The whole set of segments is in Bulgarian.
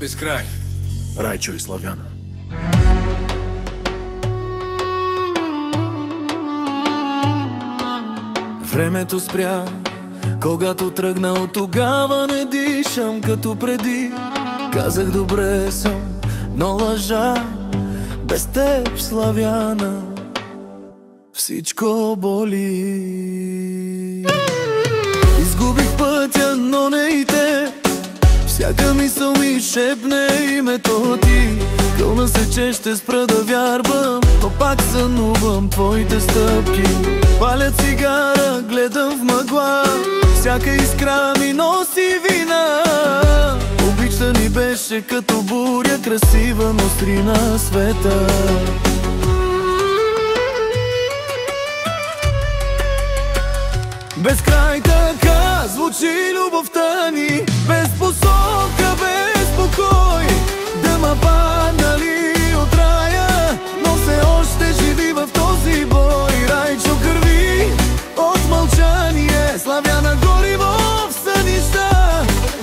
Безкрай. Райчо и Славяна. Времето спря, когато тръгна, от тогава не дишам като преди. Казах добре съм, но лъжа, без теб, Славяна, всичко боли. Изгубих пътя, но не и те. Всяка мисъл ми шепне името ти. Кълна се, че ще спра да вярвам, но пак сънувам твоите стъпки. Паля цигара, гледам в мъгла, всяка искра ми носи вина. Обичта ни беше като буря, красива, но срина света. Безкрай така звучи любовта ни, без посока, без покой. Дъма паднали от рая, но все още живи в този бой. Райчо кърви от мълчание, Славяна гори в сънища.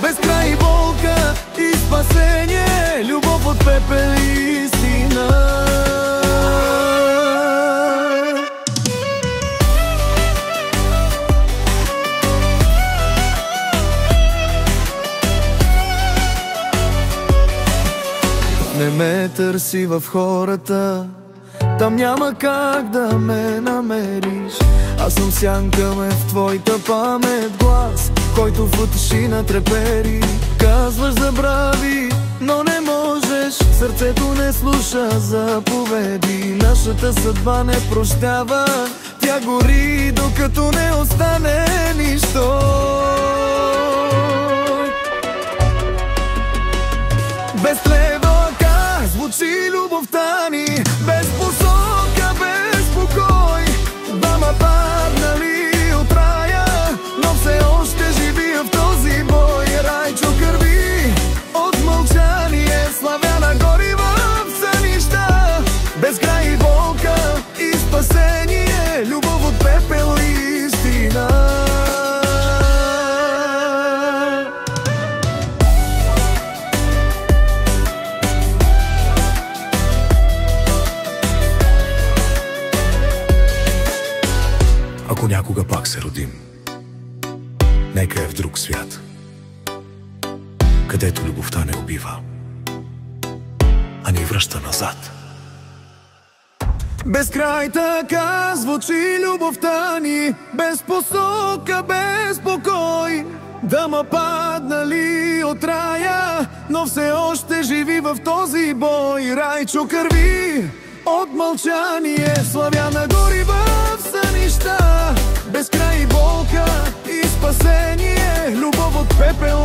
Безкрай болка и спасение, любов от пепел и истина. Не ме търси в хората, там няма как да ме намериш. Аз съм сянка ме в твоята памет, глас, който в утешина трепери. Казваш забрави, но не можеш, сърцето не слуша заповеди. Нашата съдба не прощава, тя гори, докато не остане нищо. Без тревога звучи любовта ни, без посока, без покой. Двама паднали от рая, но все още живия в този бой. Райчо кърви от мълчание, Славяна гори в сънища. Безкрай болка и спасение, любов от пепел и истина. Ако някога пак се родим, нека е в друг свят, където любовта не убива, а ни връща назад. Безкрай така звучи любовта ни, без посока, без покой. Дъма паднали от рая, но все още живи в този бой. Райчо кърви от мълчание, Славяна гори в сънища. Безкрай болка и спасение, любов от пепел